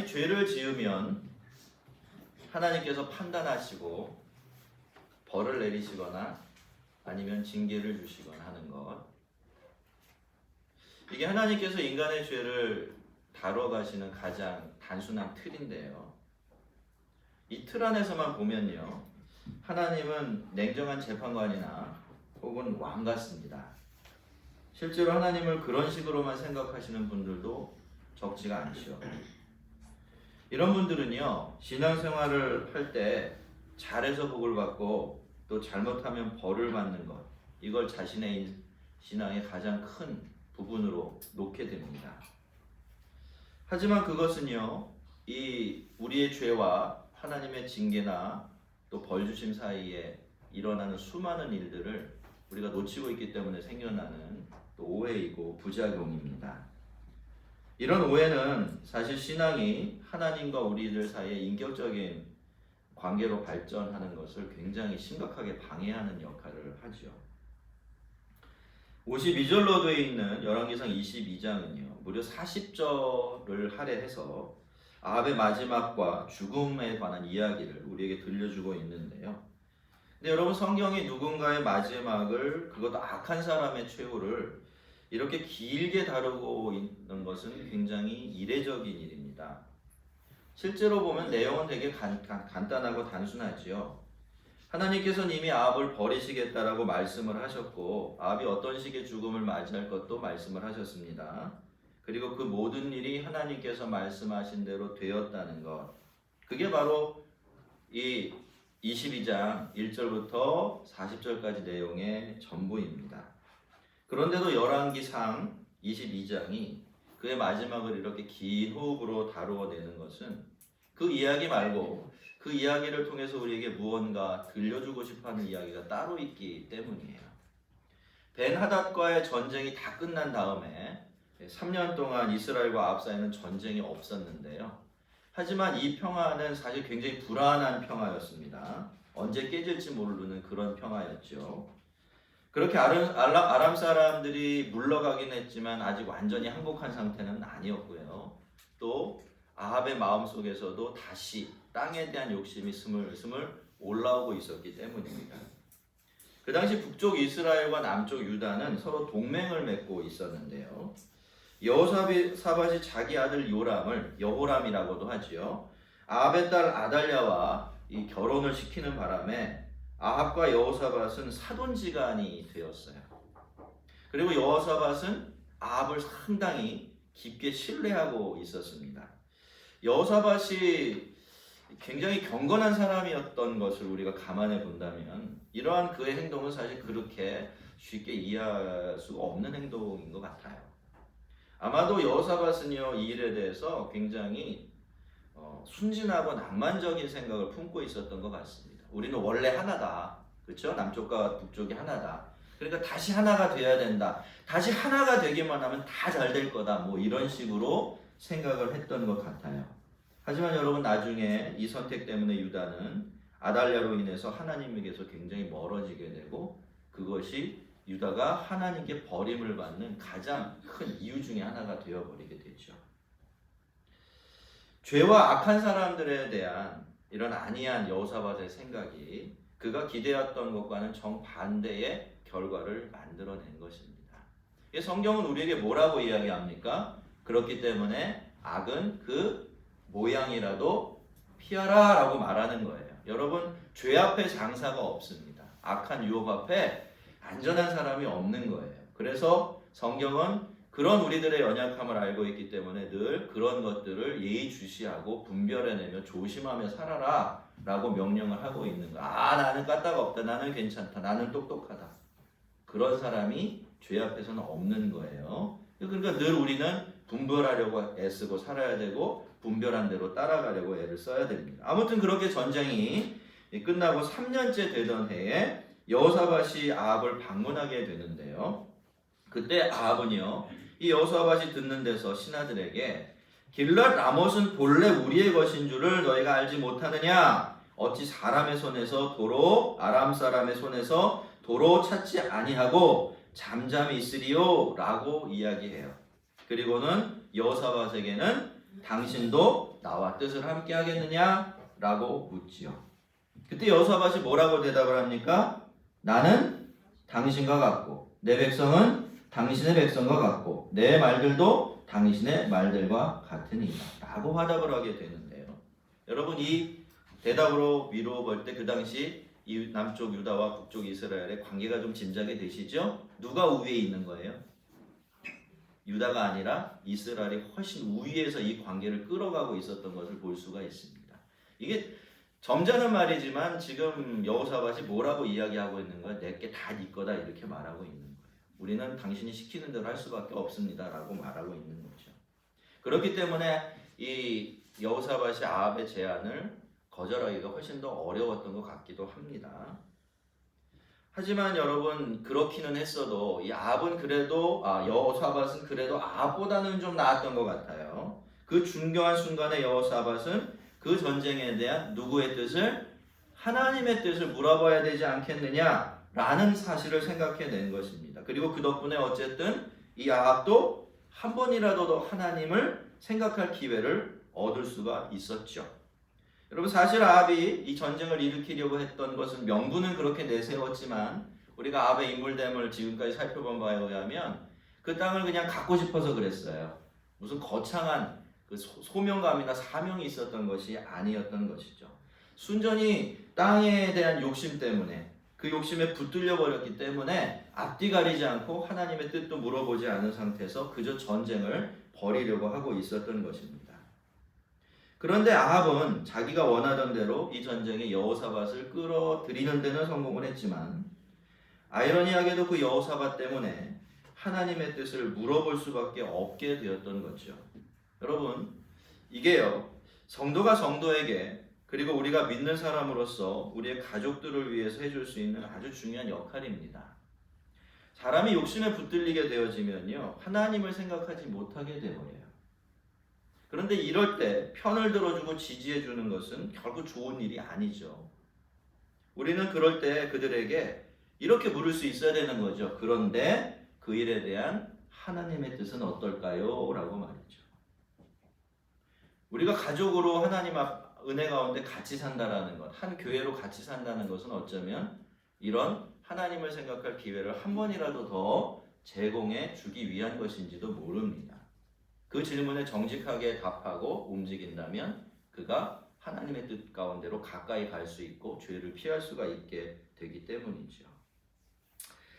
죄를 지으면 하나님께서 판단하시고 벌을 내리시거나 아니면 징계를 주시거나 하는 것. 이게 하나님께서 인간의 죄를 다뤄가시는 가장 단순한 틀인데요. 이 틀 안에서만 보면요, 하나님은 냉정한 재판관이나 혹은 왕 같습니다. 실제로 하나님을 그런 식으로만 생각하시는 분들도 적지가 않죠. 이런 분들은요, 신앙생활을 할 때 잘해서 복을 받고 또 잘못하면 벌을 받는 것, 이걸 자신의 신앙의 가장 큰 부분으로 놓게 됩니다. 하지만 그것은요, 이 우리의 죄와 하나님의 징계나 또 벌주심 사이에 일어나는 수많은 일들을 우리가 놓치고 있기 때문에 생겨나는 또 오해이고 부작용입니다. 이런 오해는 사실 신앙이 하나님과 우리들 사이에 인격적인 관계로 발전하는 것을 굉장히 심각하게 방해하는 역할을 하죠. 52절로 되어 있는 열왕기상 22장은요, 무려 40절을 할애해서 아합의 마지막과 죽음에 관한 이야기를 우리에게 들려주고 있는데요. 근데 여러분, 성경이 누군가의 마지막을, 그것도 악한 사람의 최후를 이렇게 길게 다루고 있는 것은 굉장히 이례적인 일입니다. 실제로 보면 내용은 되게 간단하고 단순하지요. 하나님께서는 이미 아합을 버리시겠다라고 말씀을 하셨고, 아합이 어떤 식의 죽음을 맞이할 것도 말씀을 하셨습니다. 그리고 그 모든 일이 하나님께서 말씀하신 대로 되었다는 것, 그게 바로 이 22장 1절부터 40절까지 내용의 전부입니다. 그런데도 열왕기상 22장이 그의 마지막을 이렇게 긴 호흡으로 다루어내는 것은 그 이야기 말고 그 이야기를 통해서 우리에게 무언가 들려주고 싶어하는 이야기가 따로 있기 때문이에요. 벤하닷과의 전쟁이 다 끝난 다음에 3년 동안 이스라엘과 아합 사이에는 전쟁이 없었는데요. 하지만 이 평화는 사실 굉장히 불안한 평화였습니다. 언제 깨질지 모르는 그런 평화였죠. 그렇게 아람 사람들이 물러가긴 했지만 아직 완전히 항복한 상태는 아니었고요. 또 아합의 마음속에서도 다시 땅에 대한 욕심이 스물스물 올라오고 있었기 때문입니다. 그 당시 북쪽 이스라엘과 남쪽 유다는 서로 동맹을 맺고 있었는데요. 여호사밧이 자기 아들 요람을 여호람이라고도 하지요. 아합의 딸 아달랴와 이 결혼을 시키는 바람에 아합과 여호사밧은 사돈지간이 되었어요. 그리고 여호사밧은 아합을 상당히 깊게 신뢰하고 있었습니다. 여호사밧이 굉장히 경건한 사람이었던 것을 우리가 감안해 본다면 이러한 그의 행동은 사실 그렇게 쉽게 이해할 수가 없는 행동인 것 같아요. 아마도 여호사밧은요, 이 일에 대해서 굉장히 순진하고 낭만적인 생각을 품고 있었던 것 같습니다. 우리는 원래 하나다, 그렇죠? 남쪽과 북쪽이 하나다. 그러니까 다시 하나가 돼야 된다. 다시 하나가 되기만 하면 다 잘 될 거다. 뭐 이런 식으로 생각을 했던 것 같아요. 하지만 여러분, 나중에 이 선택 때문에 유다는 아달랴로 인해서 하나님에게서 굉장히 멀어지게 되고, 그것이 유다가 하나님께 버림을 받는 가장 큰 이유 중에 하나가 되어버리게 되죠. 죄와 악한 사람들에 대한 이런 안이한 여호사밧의 생각이 그가 기대했던 것과는 정반대의 결과를 만들어낸 것입니다. 성경은 우리에게 뭐라고 이야기합니까? 그렇기 때문에 악은 그 모양이라도 피하라 라고 말하는 거예요. 여러분, 죄 앞에 장사가 없습니다. 악한 유혹 앞에 안전한 사람이 없는 거예요. 그래서 성경은 그런 우리들의 연약함을 알고 있기 때문에 늘 그런 것들을 예의주시하고 분별해내며 조심하며 살아라 라고 명령을 하고 있는 거야. 나는 까딱 없다. 나는 괜찮다. 나는 똑똑하다. 그런 사람이 죄 앞에서는 없는 거예요. 그러니까 늘 우리는 분별하려고 애쓰고 살아야 되고 분별한 대로 따라가려고 애를 써야 됩니다. 아무튼 그렇게 전쟁이 끝나고 3년째 되던 해에 여호사밧이 아합을 방문하게 되는데요. 그때 아합은요, 이 여호사밧이 듣는 데서 신하들에게 길랏 라못은 본래 우리의 것인 줄을 너희가 알지 못하느냐? 어찌 사람의 손에서 도로 아람 사람의 손에서 도로 찾지 아니하고 잠잠히 있으리요? 라고 이야기해요. 그리고는 여호사밧에게는 당신도 너도 나와 뜻을 함께 하겠느냐라고 묻지요. 그때 여호사밧이 뭐라고 대답을 합니까? 나는 당신과 같고 내 백성은 당신의 백성과 같고 내 말들도 당신의 말들과 같으니라 라고 화답을 하게 되는데요. 여러분 이 대답으로 미루어 볼 때 그 당시 이 남쪽 유다와 북쪽 이스라엘의 관계가 좀 짐작이 되시죠? 누가 우위에 있는 거예요? 유다가 아니라 이스라엘이 훨씬 우위에서 이 관계를 끌어가고 있었던 것을 볼 수가 있습니다. 이게 점잖은 말이지만 지금 여호사밧이 뭐라고 이야기하고 있는 거야? 내게 다 네 거다 이렇게 말하고 있는 거예요. 우리는 당신이 시키는 대로 할 수밖에 없습니다 라고 말하고 있는 거죠. 그렇기 때문에 이 여호사밧이 아합의 제안을 거절하기가 훨씬 더 어려웠던 것 같기도 합니다. 하지만 여러분 그렇기는 했어도 이 아합은 그래도 여호사밧은 그래도 아합보다는 좀 나았던 것 같아요. 그 중요한 순간에 여호사밧은 그 전쟁에 대한 누구의 뜻을? 하나님의 뜻을 물어봐야 되지 않겠느냐라는 사실을 생각해낸 것입니다. 그리고 그 덕분에 어쨌든 이 아합도 한 번이라도 더 하나님을 생각할 기회를 얻을 수가 있었죠. 여러분 사실 아합이 이 전쟁을 일으키려고 했던 것은 명분은 그렇게 내세웠지만 우리가 아합의 인물됨을 지금까지 살펴본 바에 의하면 그 땅을 그냥 갖고 싶어서 그랬어요. 무슨 거창한 그 소명감이나 사명이 있었던 것이 아니었던 것이죠. 순전히 땅에 대한 욕심 때문에 그 욕심에 붙들려 버렸기 때문에 앞뒤 가리지 않고 하나님의 뜻도 물어보지 않은 상태에서 그저 전쟁을 벌이려고 하고 있었던 것입니다. 그런데 아합은 자기가 원하던 대로 이 전쟁에 여호사밧을 끌어들이는 데는 성공을 했지만 아이러니하게도 그 여호사밧 때문에 하나님의 뜻을 물어볼 수밖에 없게 되었던 거죠. 여러분 이게요 성도가 성도에게 그리고 우리가 믿는 사람으로서 우리의 가족들을 위해서 해줄 수 있는 아주 중요한 역할입니다. 사람이 욕심에 붙들리게 되어지면요 하나님을 생각하지 못하게 되어버려요. 그런데 이럴 때 편을 들어주고 지지해주는 것은 결국 좋은 일이 아니죠. 우리는 그럴 때 그들에게 이렇게 물을 수 있어야 되는 거죠. 그런데 그 일에 대한 하나님의 뜻은 어떨까요? 라고 말이죠. 우리가 가족으로 하나님 앞 은혜 가운데 같이 산다라는 것, 한 교회로 같이 산다는 것은 어쩌면 이런 하나님을 생각할 기회를 한 번이라도 더 제공해 주기 위한 것인지도 모릅니다. 그 질문에 정직하게 답하고 움직인다면 그가 하나님의 뜻 가운데로 가까이 갈 수 있고 죄를 피할 수가 있게 되기 때문이죠.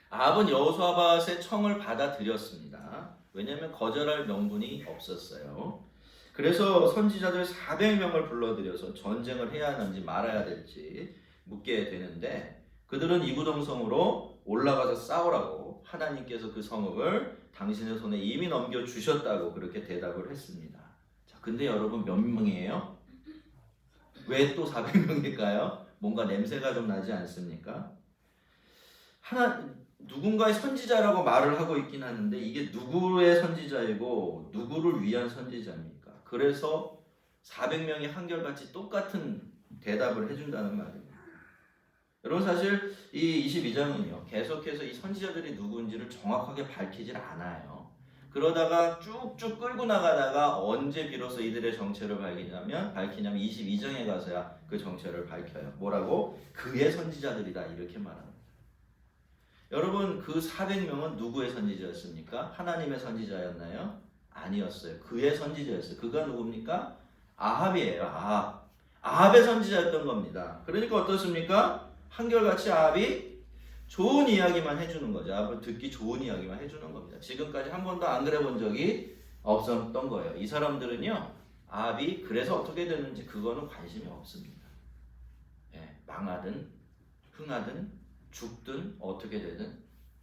아합은 여호사밧의 청을 받아들였습니다. 왜냐하면 거절할 명분이 없었어요. 그래서 선지자들 400명을 불러들여서 전쟁을 해야 하는지 말아야 될지 묻게 되는데 그들은 이구동성으로 올라가서 싸우라고 하나님께서 그 성읍을 당신의 손에 이미 넘겨주셨다고 그렇게 대답을 했습니다. 자, 근데 여러분 몇 명이에요? 왜 또 400명일까요? 뭔가 냄새가 좀 나지 않습니까? 누군가의 선지자라고 말을 하고 있긴 하는데 이게 누구의 선지자이고 누구를 위한 선지자입니까? 그래서 400명이 한결같이 똑같은 대답을 해준다는 말입니다. 여러분 사실 이 22장은요 계속해서 이 선지자들이 누구인지를 정확하게 밝히질 않아요. 그러다가 쭉쭉 끌고 나가다가 언제 비로소 이들의 정체를 밝히냐면 22장에 가서야 그 정체를 밝혀요. 뭐라고? 그의 선지자들이다 이렇게 말합니다. 여러분 그 400명은 누구의 선지자였습니까? 하나님의 선지자였나요? 아니었어요. 그의 선지자였어요. 그가 누굽니까? 아합이에요. 아합의 선지자였던 겁니다. 그러니까 어떻습니까? 한결같이 아합이 좋은 이야기만 해주는 거죠. 아합을 듣기 좋은 이야기만 해주는 겁니다. 지금까지 한 번도 안 그래 본 적이 없었던 거예요. 이 사람들은요 아합이 그래서 어떻게 되는지 그거는 관심이 없습니다. 망하든 흥하든 죽든 어떻게 되든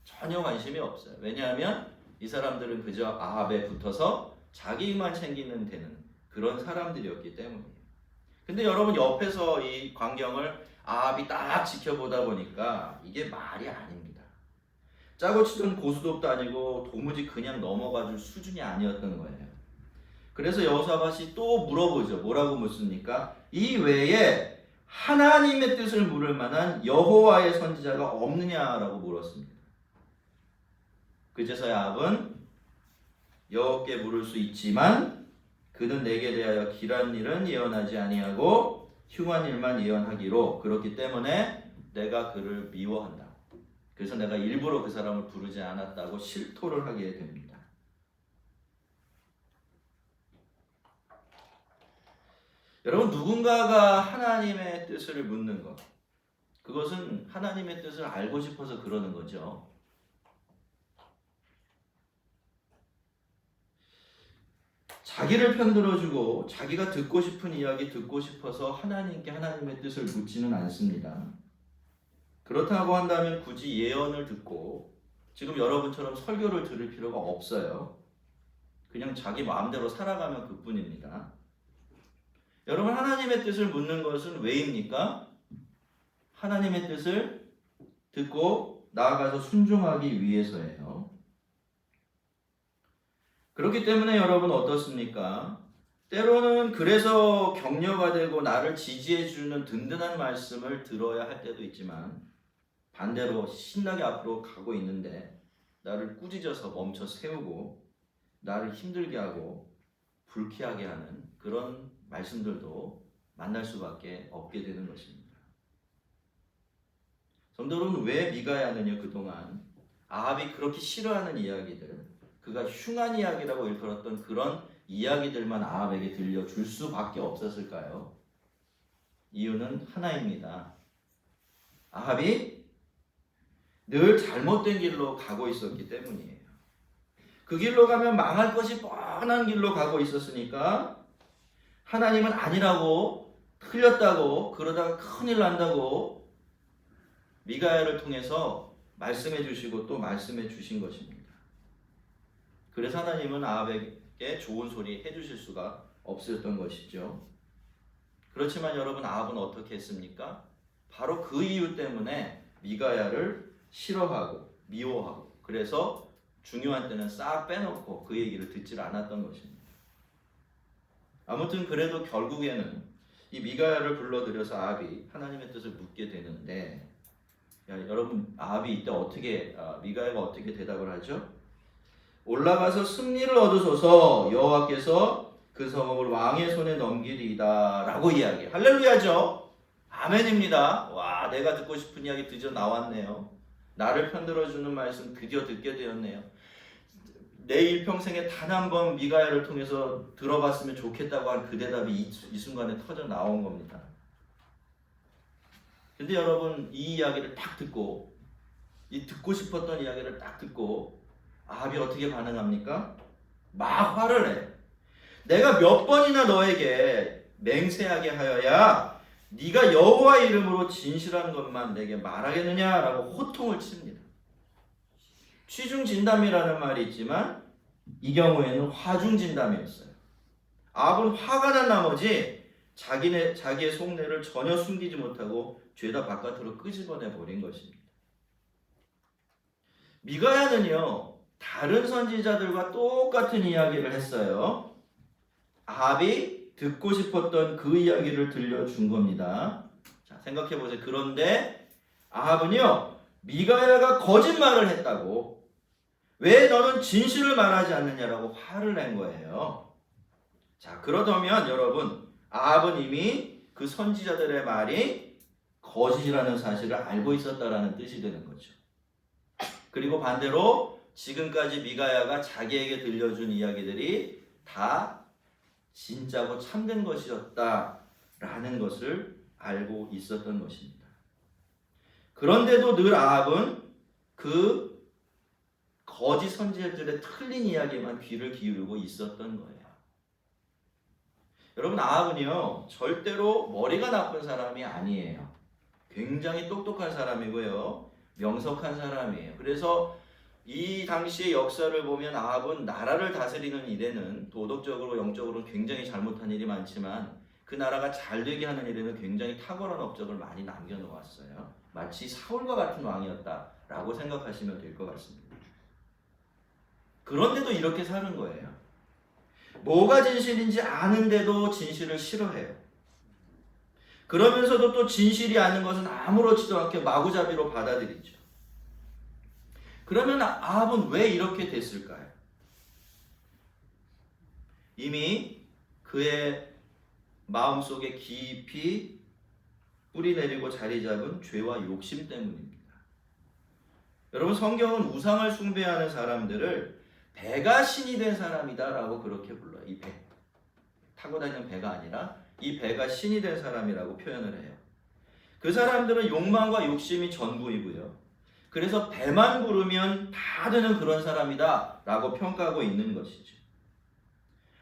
전혀 관심이 없어요. 왜냐하면 이 사람들은 그저 아합에 붙어서 자기만 챙기는 되는 그런 사람들이었기 때문이에요. 근데 여러분 옆에서 이 광경을 아합이 딱 지켜보다 보니까 이게 말이 아닙니다. 짜고 치던 고수톱도 아니고 도무지 그냥 넘어가줄 수준이 아니었던 거예요. 그래서 여호사밧이 또 물어보죠. 뭐라고 묻습니까? 이 외에 하나님의 뜻을 물을 만한 여호와의 선지자가 없느냐라고 물었습니다. 그제서야 아합은 여호와께 물을 수 있지만 그는 내게 대하여 길한 일은 예언하지 아니하고 흉한 일만 예언하기로 그렇기 때문에 내가 그를 미워한다. 그래서 내가 일부러 그 사람을 부르지 않았다고 실토를 하게 됩니다. 여러분, 누군가가 하나님의 뜻을 묻는 것, 그것은 하나님의 뜻을 알고 싶어서 그러는 거죠. 자기를 편들어주고 자기가 듣고 싶은 이야기 듣고 싶어서 하나님께 하나님의 뜻을 묻지는 않습니다. 그렇다고 한다면 굳이 예언을 듣고 지금 여러분처럼 설교를 들을 필요가 없어요. 그냥 자기 마음대로 살아가면 그뿐입니다. 여러분, 하나님의 뜻을 묻는 것은 왜입니까? 하나님의 뜻을 듣고 나아가서 순종하기 위해서예요. 그렇기 때문에 여러분 어떻습니까? 때로는 그래서 격려가 되고 나를 지지해주는 든든한 말씀을 들어야 할 때도 있지만 반대로 신나게 앞으로 가고 있는데 나를 꾸짖어서 멈춰 세우고 나를 힘들게 하고 불쾌하게 하는 그런 말씀들도 만날 수밖에 없게 되는 것입니다. 성도 여러분, 왜 미가야는요 그동안 아합이 그렇게 싫어하는 이야기들, 그가 흉한 이야기라고 일컬었던 그런 이야기들만 아합에게 들려줄 수밖에 없었을까요? 이유는 하나입니다. 아합이 늘 잘못된 길로 가고 있었기 때문이에요. 그 길로 가면 망할 것이 뻔한 길로 가고 있었으니까 하나님은 아니라고, 틀렸다고, 그러다가 큰일 난다고 미가야를 통해서 말씀해 주시고 또 말씀해 주신 것입니다. 그래서 하나님은 아합에게 좋은 소리 해주실 수가 없었던 것이죠. 그렇지만 여러분, 아합은 어떻게 했습니까? 바로 그 이유 때문에 미가야를 싫어하고 미워하고 그래서 중요한 때는 싹 빼놓고 그 얘기를 듣질 않았던 것입니다. 아무튼 그래도 결국에는 이 미가야를 불러들여서 아합이 하나님의 뜻을 묻게 되는데, 여러분, 아합이 이때 미가야가 어떻게 대답을 하죠? 올라가서 승리를 얻으소서, 여호와께서 그 성읍을 왕의 손에 넘기리이다 라고 이야기해요. 할렐루야죠. 아멘입니다. 와, 내가 듣고 싶은 이야기 드디어 나왔네요. 나를 편들어주는 말씀 드디어 듣게 되었네요. 내 일평생에 단 한 번 미가야를 통해서 들어봤으면 좋겠다고 한 그 대답이 이 순간에 터져 나온 겁니다. 근데 여러분, 이 이야기를 딱 듣고, 이 듣고 싶었던 이야기를 딱 듣고 아합이 어떻게 반응합니까? 막 화를 내. 내가 몇 번이나 너에게 맹세하게 하여야 네가 여호와 이름으로 진실한 것만 내게 말하겠느냐라고 호통을 칩니다. 취중진담이라는 말이 있지만 이 경우에는 화중진담이었어요. 아합은 화가 난 나머지 자기의 속내를 전혀 숨기지 못하고 죄다 바깥으로 끄집어내 버린 것입니다. 미가야는요 다른 선지자들과 똑같은 이야기를 했어요. 아합이 듣고 싶었던 그 이야기를 들려준 겁니다. 자, 생각해보세요. 그런데 아합은요 미가야가 거짓말을 했다고, 왜 너는 진실을 말하지 않느냐라고 화를 낸 거예요. 자, 그러다면 여러분, 아합은 이미 그 선지자들의 말이 거짓이라는 사실을 알고 있었다라는 뜻이 되는 거죠. 그리고 반대로 지금까지 미가야가 자기에게 들려준 이야기들이 다 진짜고 참된 것이었다라는 것을 알고 있었던 것입니다. 그런데도 늘 아합은 그 거짓 선지자들의 틀린 이야기만 귀를 기울이고 있었던 거예요. 여러분, 아합은요 절대로 머리가 나쁜 사람이 아니에요. 굉장히 똑똑한 사람이고요, 명석한 사람이에요. 그래서 이 당시의 역사를 보면 아합은 나라를 다스리는 일에는 도덕적으로 영적으로 굉장히 잘못한 일이 많지만 그 나라가 잘 되게 하는 일에는 굉장히 탁월한 업적을 많이 남겨놓았어요. 마치 사울과 같은 왕이었다라고 생각하시면 될 것 같습니다. 그런데도 이렇게 사는 거예요. 뭐가 진실인지 아는데도 진실을 싫어해요. 그러면서도 또 진실이 아닌 것은 아무렇지도 않게 마구잡이로 받아들이죠. 그러면 아합은 왜 이렇게 됐을까요? 이미 그의 마음속에 깊이 뿌리 내리고 자리 잡은 죄와 욕심 때문입니다. 여러분, 성경은 우상을 숭배하는 사람들을 배가 신이 된 사람이다라고 그렇게 불러요. 이 배, 타고 다니는 배가 아니라 이 배가 신이 된 사람이라고 표현을 해요. 그 사람들은 욕망과 욕심이 전부이고요. 그래서 배만 부르면 다 되는 그런 사람이다 라고 평가하고 있는 것이죠.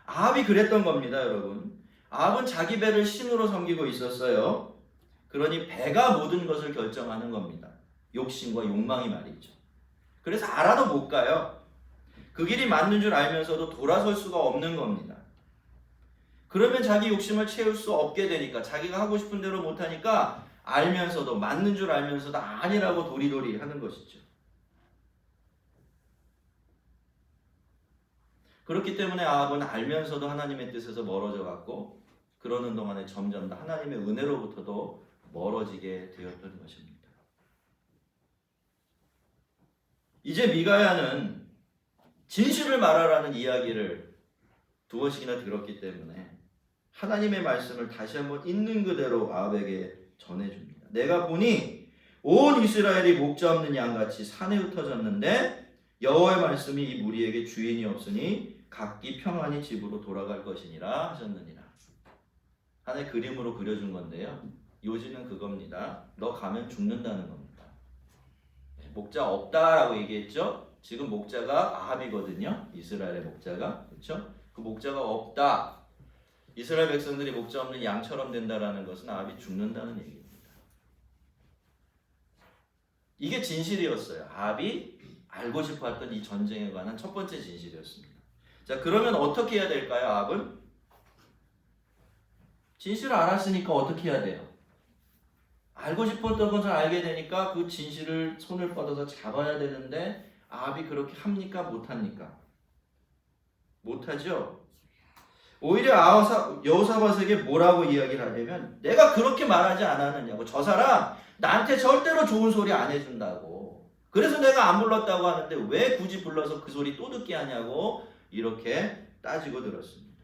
아합이 그랬던 겁니다, 여러분. 아합은 자기 배를 신으로 섬기고 있었어요. 그러니 배가 모든 것을 결정하는 겁니다. 욕심과 욕망이 말이죠. 그래서 알아도 못 가요. 그 길이 맞는 줄 알면서도 돌아설 수가 없는 겁니다. 그러면 자기 욕심을 채울 수 없게 되니까, 자기가 하고 싶은 대로 못하니까 알면서도, 맞는 줄 알면서도 아니라고 도리도리 하는 것이죠. 그렇기 때문에 아합은 알면서도 하나님의 뜻에서 멀어져 갔고, 그러는 동안에 점점 더 하나님의 은혜로부터도 멀어지게 되었던 것입니다. 이제 미가야는 진실을 말하라는 이야기를 2번씩이나 들었기 때문에 하나님의 말씀을 다시 한번 있는 그대로 아합에게 전해줍니다. 내가 보니 온 이스라엘이 목자 없는 양같이 산에 흩어졌는데 여호와의 말씀이 이 무리에게 주인이 없으니 각기 평안히 집으로 돌아갈 것이니라 하셨느니라. 하나의 그림으로 그려준 건데요. 요지는 그겁니다. 너 가면 죽는다는 겁니다. 목자 없다라고 얘기했죠. 지금 목자가 아합이거든요. 이스라엘의 목자가. 그렇죠? 그 목자가 없다. 이스라엘 백성들이 목자 없는 양처럼 된다라는 것은 아합이 죽는다는 얘기입니다. 이게 진실이었어요. 아합이 알고 싶어했던 이 전쟁에 관한 첫 번째 진실이었습니다. 자, 그러면 어떻게 해야 될까요? 아합은 진실을 알았으니까 어떻게 해야 돼요? 알고 싶었던 것을 알게 되니까 그 진실을 손을 뻗어서 잡아야 되는데 아합이 그렇게 합니까? 못합니까? 못하죠. 오히려 여호사밧에게 뭐라고 이야기를 하냐면, 내가 그렇게 말하지 않았느냐고. 저 사람 나한테 절대로 좋은 소리 안 해준다고. 그래서 내가 안 불렀다고 하는데 왜 굳이 불러서 그 소리 또 듣게 하냐고 이렇게 따지고 들었습니다.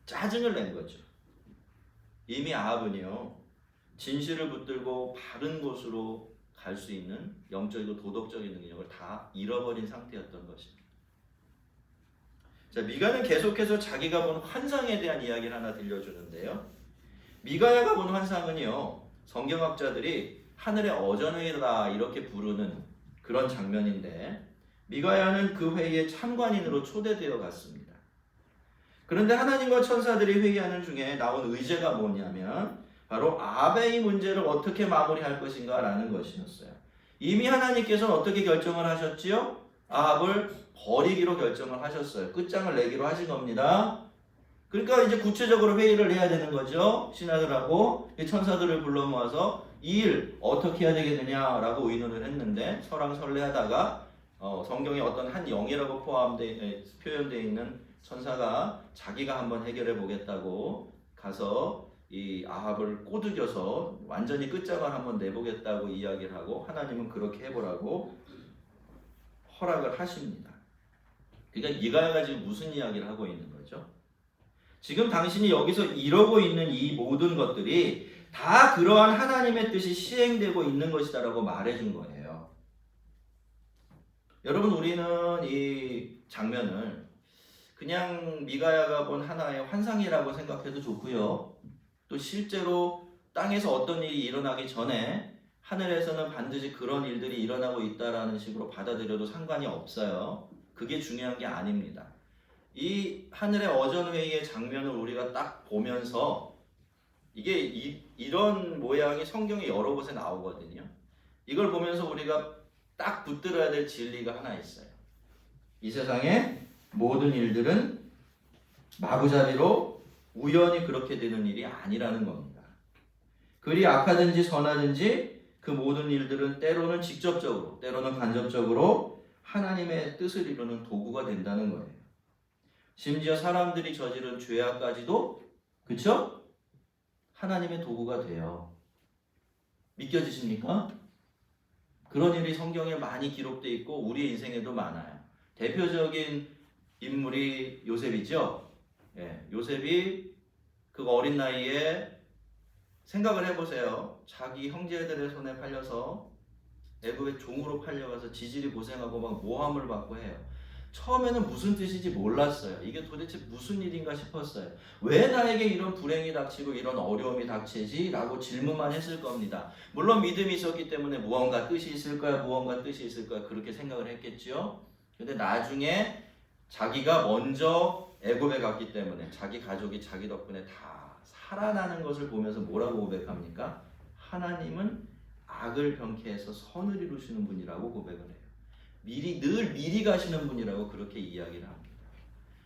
짜증을 낸 거죠. 이미 아합은요, 진실을 붙들고 바른 곳으로 갈 수 있는 영적이고 도덕적인 능력을 다 잃어버린 상태였던 것입니다. 자, 미가는 계속해서 자기가 본 환상에 대한 이야기를 하나 들려주는데요. 미가야가 본 환상은요, 성경학자들이 하늘의 어전회의다 이렇게 부르는 그런 장면인데, 미가야는 그 회의에 참관인으로 초대되어 갔습니다. 그런데 하나님과 천사들이 회의하는 중에 나온 의제가 뭐냐면 바로 아합의 문제를 어떻게 마무리할 것인가 라는 것이었어요. 이미 하나님께서는 어떻게 결정을 하셨지요? 아합을 버리기로 결정을 하셨어요. 끝장을 내기로 하신 겁니다. 그러니까 이제 구체적으로 회의를 해야 되는 거죠. 신하들하고 천사들을 불러 모아서 이 일 어떻게 해야 되겠느냐라고 의논을 했는데, 설랑설레하다가 성경에 어떤 한 영이라고 표현되어 있는 천사가 자기가 한번 해결해 보겠다고 가서 이 아합을 꼬드겨서 완전히 끝장을 한번 내보겠다고 이야기를 하고, 하나님은 그렇게 해보라고 허락을 하십니다. 그러니까 미가야가 지금 무슨 이야기를 하고 있는 거죠? 지금 당신이 여기서 이러고 있는 이 모든 것들이 다 그러한 하나님의 뜻이 시행되고 있는 것이다라고 말해준 거예요. 여러분, 우리는 이 장면을 그냥 미가야가 본 하나의 환상이라고 생각해도 좋고요. 또 실제로 땅에서 어떤 일이 일어나기 전에 하늘에서는 반드시 그런 일들이 일어나고 있다라는 식으로 받아들여도 상관이 없어요. 그게 중요한 게 아닙니다. 이 하늘의 어전회의의 장면을 우리가 딱 보면서, 이게 이런 모양이 성경에 여러 곳에 나오거든요. 이걸 보면서 우리가 딱 붙들어야 될 진리가 하나 있어요. 이 세상의 모든 일들은 마구잡이로 우연히 그렇게 되는 일이 아니라는 겁니다. 그리 악하든지 선하든지 그 모든 일들은 때로는 직접적으로, 때로는 간접적으로 하나님의 뜻을 이루는 도구가 된다는 거예요. 심지어 사람들이 저지른 죄악까지도, 그쵸? 하나님의 도구가 돼요. 믿겨지십니까? 그런 일이 성경에 많이 기록되어 있고 우리 인생에도 많아요. 대표적인 인물이 요셉이죠. 요셉이 그 어린 나이에 생각을 해보세요. 자기 형제들의 손에 팔려서 애굽의 종으로 팔려가서 지질이 고생하고 막 모함을 받고 해요. 처음에는 무슨 뜻인지 몰랐어요. 이게 도대체 무슨 일인가 싶었어요. 왜 나에게 이런 불행이 닥치고 이런 어려움이 닥치지? 라고 질문만 했을 겁니다. 물론 믿음이 있었기 때문에 무언가 뜻이 있을 거야, 무언가 뜻이 있을 거야, 그렇게 생각을 했겠죠. 근데 나중에 자기가 먼저 애굽에 갔기 때문에 자기 가족이 자기 덕분에 다 살아나는 것을 보면서 뭐라고 고백합니까? 하나님은 악을 병케해서 선을 이루시는 분이라고 고백을 해요. 늘 미리 가시는 분이라고 그렇게 이야기를 합니다.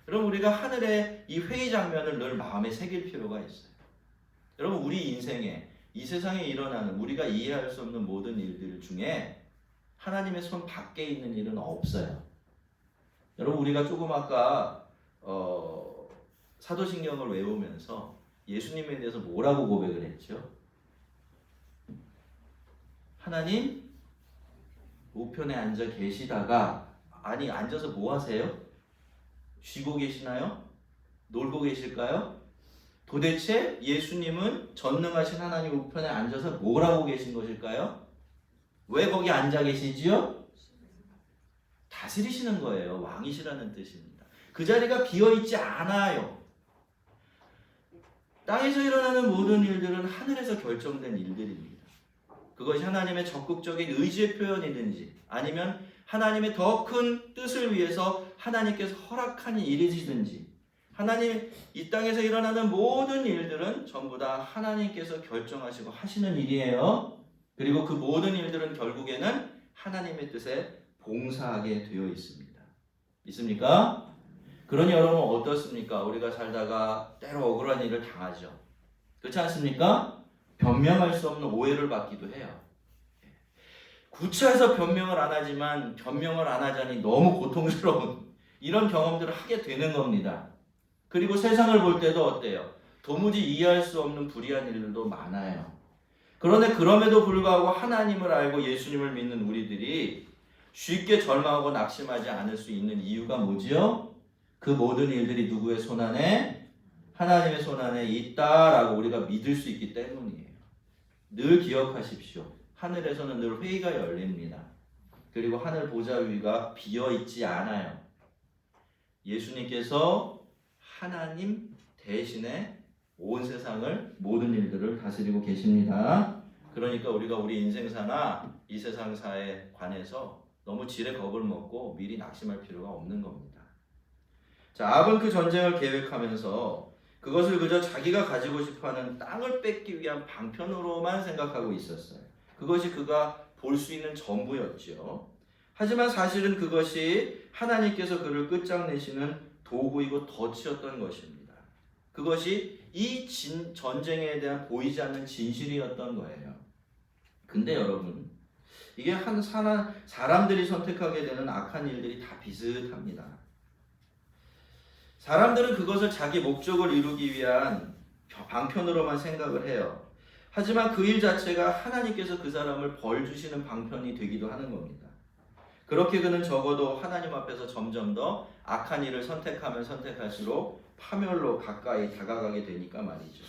그럼 우리가 하늘의 이 회의 장면을 늘 마음에 새길 필요가 있어요. 여러분, 우리 인생에 이 세상에 일어나는 우리가 이해할 수 없는 모든 일들 중에 하나님의 손 밖에 있는 일은 없어요. 여러분, 우리가 조금 아까 사도신경을 외우면서 예수님에 대해서 뭐라고 고백을 했죠? 하나님 우편에 앉아 계시다가, 아니 앉아서 뭐 하세요? 쉬고 계시나요? 놀고 계실까요? 도대체 예수님은 전능하신 하나님 우편에 앉아서 뭘 하고 계신 것일까요? 왜 거기 앉아 계시지요? 다스리시는 거예요. 왕이시라는 뜻입니다. 그 자리가 비어있지 않아요. 땅에서 일어나는 모든 일들은 하늘에서 결정된 일들입니다. 그것이 하나님의 적극적인 의지의 표현이든지 아니면 하나님의 더 큰 뜻을 위해서 하나님께서 허락한 일이든지, 하나님 이 땅에서 일어나는 모든 일들은 전부 다 하나님께서 결정하시고 하시는 일이에요. 그리고 그 모든 일들은 결국에는 하나님의 뜻에 봉사하게 되어 있습니다. 있습니까? 그러니 여러분 어떻습니까? 우리가 살다가 때로 억울한 일을 당하죠. 그렇지 않습니까? 변명할 수 없는 오해를 받기도 해요. 구차해서 변명을 안 하지만 변명을 안 하자니 너무 고통스러운 이런 경험들을 하게 되는 겁니다. 그리고 세상을 볼 때도 어때요? 도무지 이해할 수 없는 불의한 일들도 많아요. 그런데 그럼에도 불구하고 하나님을 알고 예수님을 믿는 우리들이 쉽게 절망하고 낙심하지 않을 수 있는 이유가 뭐지요? 그 모든 일들이 누구의 손안에? 하나님의 손안에 있다라고 우리가 믿을 수 있기 때문이에요. 늘 기억하십시오. 하늘에서는 늘 회의가 열립니다. 그리고 하늘 보좌 위가 비어있지 않아요. 예수님께서 하나님 대신에 온 세상을, 모든 일들을 다스리고 계십니다. 그러니까 우리가 우리 인생사나 이 세상사에 관해서 너무 지레 겁을 먹고 미리 낙심할 필요가 없는 겁니다. 자, 아합은 그 전쟁을 계획하면서 그것을 그저 자기가 가지고 싶어하는 땅을 뺏기 위한 방편으로만 생각하고 있었어요. 그것이 그가 볼 수 있는 전부였죠. 하지만 사실은 그것이 하나님께서 그를 끝장내시는 도구이고 덫이었던 것입니다. 그것이 이 전쟁에 대한 보이지 않는 진실이었던 거예요. 근데 여러분, 이게 사람들이 선택하게 되는 악한 일들이 다 비슷합니다. 사람들은 그것을 자기 목적을 이루기 위한 방편으로만 생각을 해요. 하지만 그 일 자체가 하나님께서 그 사람을 벌 주시는 방편이 되기도 하는 겁니다. 그렇게 그는 적어도 하나님 앞에서 점점 더 악한 일을 선택하면 선택할수록 파멸로 가까이 다가가게 되니까 말이죠.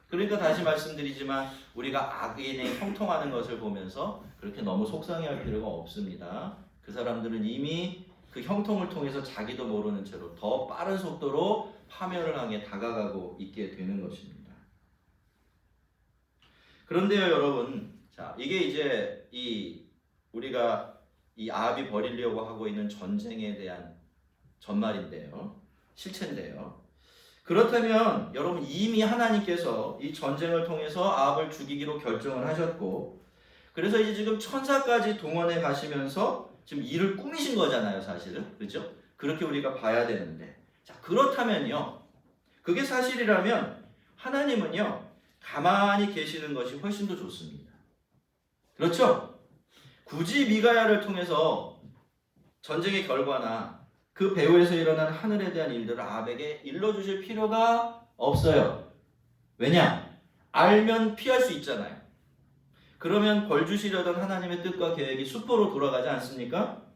그러니까 다시 말씀드리지만 우리가 악인의 형통하는 것을 보면서 그렇게 너무 속상해할 필요가 없습니다. 그 사람들은 이미 그 형통을 통해서 자기도 모르는 채로 더 빠른 속도로 파멸을 향해 다가가고 있게 되는 것입니다. 그런데요, 여러분, 자, 이게 이제 우리가 이 아합이 벌이려고 하고 있는 전쟁에 대한 전말인데요, 실체인데요. 그렇다면 여러분, 이미 하나님께서 이 전쟁을 통해서 아합을 죽이기로 결정을 하셨고, 그래서 이제 지금 천사까지 동원해 가시면서 지금 일을 꾸미신 거잖아요, 사실은. 그렇죠? 그렇게 우리가 봐야 되는데, 자, 그렇다면요, 그게 사실이라면 하나님은요 가만히 계시는 것이 훨씬 더 좋습니다. 그렇죠? 굳이 미가야를 통해서 전쟁의 결과나 그 배후에서 일어난 하늘에 대한 일들을 아합에게 일러주실 필요가 없어요. 왜냐? 알면 피할 수 있잖아요. 그러면 벌 주시려던 하나님의 뜻과 계획이 수포로 돌아가지 않습니까?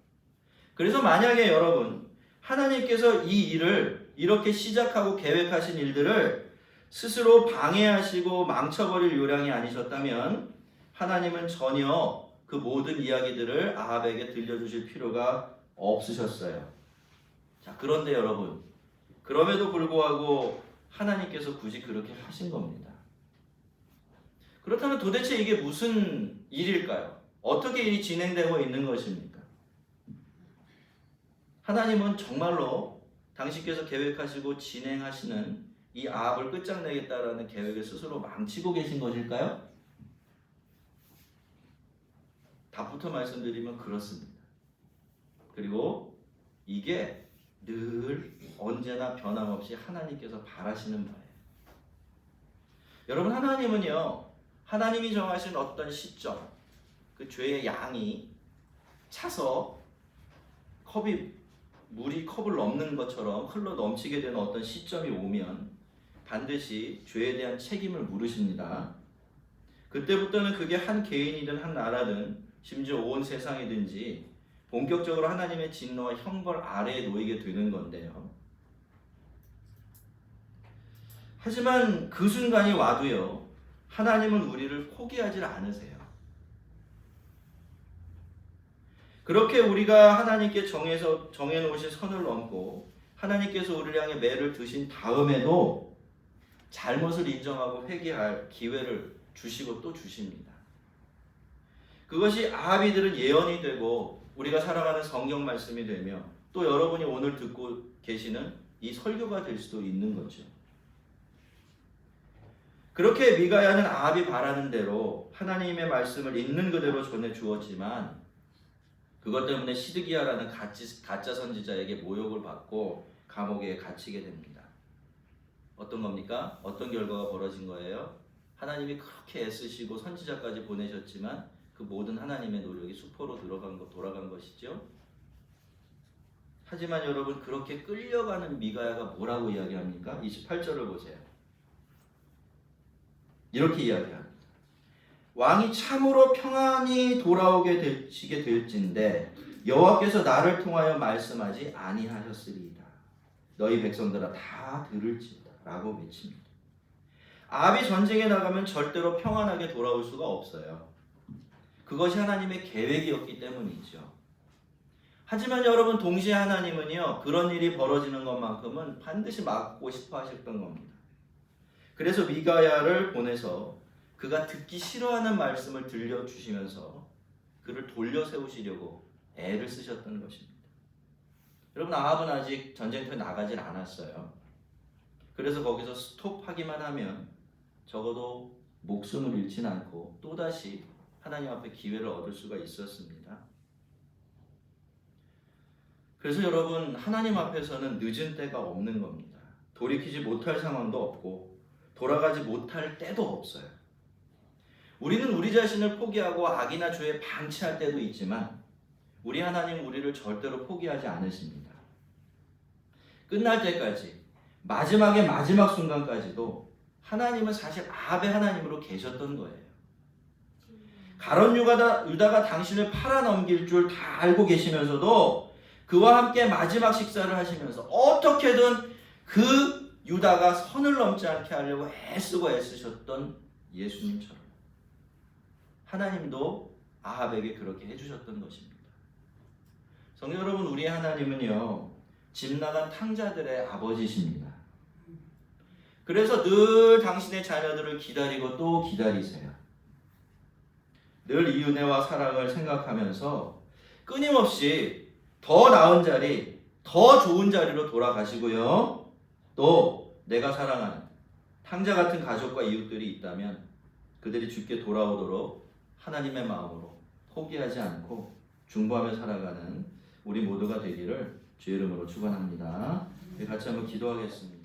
그래서 만약에 여러분, 하나님께서 이 일을 이렇게 시작하고 계획하신 일들을 스스로 방해하시고 망쳐버릴 요량이 아니셨다면 하나님은 전혀 그 모든 이야기들을 아합에게 들려주실 필요가 없으셨어요. 자, 그런데 여러분, 그럼에도 불구하고 하나님께서 굳이 그렇게 하신 겁니다. 그렇다면 도대체 이게 무슨 일일까요? 어떻게 일이 진행되고 있는 것입니까? 하나님은 정말로 당신께서 계획하시고 진행하시는 이 아합을 끝장내겠다라는 계획을 스스로 망치고 계신 것일까요? 답부터 말씀드리면 그렇습니다. 그리고 이게 늘 언제나 변함없이 하나님께서 바라시는 바예요. 여러분, 하나님은요, 하나님이 정하신 어떤 시점, 그 죄의 양이 차서 물이 컵을 넘는 것처럼 흘러 넘치게 되는 어떤 시점이 오면 반드시 죄에 대한 책임을 물으십니다. 그때부터는 그게 한 개인이든 한 나라든 심지어 온 세상이든지 본격적으로 하나님의 진노와 형벌 아래에 놓이게 되는 건데요. 하지만 그 순간이 와도요, 하나님은 우리를 포기하지 않으세요. 그렇게 우리가 하나님께 정해놓으신 선을 넘고 하나님께서 우리를 향해 매를 드신 다음에도 잘못을 인정하고 회개할 기회를 주시고 또 주십니다. 그것이 아합이들은 예언이 되고 우리가 살아가는 성경 말씀이 되며 또 여러분이 오늘 듣고 계시는 이 설교가 될 수도 있는 거죠. 그렇게 미가야는 아합이 바라는 대로 하나님의 말씀을 있는 그대로 전해 주었지만 그것 때문에 시드기야라는 가짜 선지자에게 모욕을 받고 감옥에 갇히게 됩니다. 어떤 겁니까? 어떤 결과가 벌어진 거예요? 하나님이 그렇게 애쓰시고 선지자까지 보내셨지만 그 모든 하나님의 노력이 수포로 돌아간 것이죠. 하지만 여러분, 그렇게 끌려가는 미가야가 뭐라고 이야기합니까? 28절을 보세요. 이렇게 이야기합니다. 왕이 참으로 평안히 돌아오게 되시게 될진데 여호와께서 나를 통하여 말씀하지 아니하셨으리이다. 너희 백성들아 다 들을지어다 라고 외칩니다. 아합이 전쟁에 나가면 절대로 평안하게 돌아올 수가 없어요. 그것이 하나님의 계획이었기 때문이죠. 하지만 여러분, 동시에 하나님은요, 그런 일이 벌어지는 것만큼은 반드시 막고 싶어 하셨던 겁니다. 그래서 미가야를 보내서 그가 듣기 싫어하는 말씀을 들려주시면서 그를 돌려 세우시려고 애를 쓰셨던 것입니다. 여러분, 아합은 아직 전쟁터에 나가질 않았어요. 그래서 거기서 스톱하기만 하면 적어도 목숨을 잃지는 않고 또다시 하나님 앞에 기회를 얻을 수가 있었습니다. 그래서 여러분, 하나님 앞에서는 늦은 때가 없는 겁니다. 돌이키지 못할 상황도 없고 돌아가지 못할 때도 없어요. 우리는 우리 자신을 포기하고 악이나 죄에 방치할 때도 있지만 우리 하나님은 우리를 절대로 포기하지 않으십니다. 끝날 때까지, 마지막의 마지막 순간까지도 하나님은 사실 아합의 하나님으로 계셨던 거예요. 가룟 유다가 당신을 팔아넘길 줄 다 알고 계시면서도 그와 함께 마지막 식사를 하시면서 어떻게든 그 유다가 선을 넘지 않게 하려고 애쓰셨던 예수님처럼 하나님도 아합에게 그렇게 해주셨던 것입니다. 성도 여러분, 우리 하나님은요, 집 나간 탕자들의 아버지십니다. 그래서 늘 당신의 자녀들을 기다리고 또 기다리세요. 늘 이 은혜와 사랑을 생각하면서 끊임없이 더 나은 자리, 더 좋은 자리로 돌아가시고요. 또 내가 사랑하는 탕자 같은 가족과 이웃들이 있다면 그들이 주께 돌아오도록 하나님의 마음으로 포기하지 않고 중보하며 살아가는 우리 모두가 되기를 주의 이름으로 축원합니다. 같이 한번 기도하겠습니다.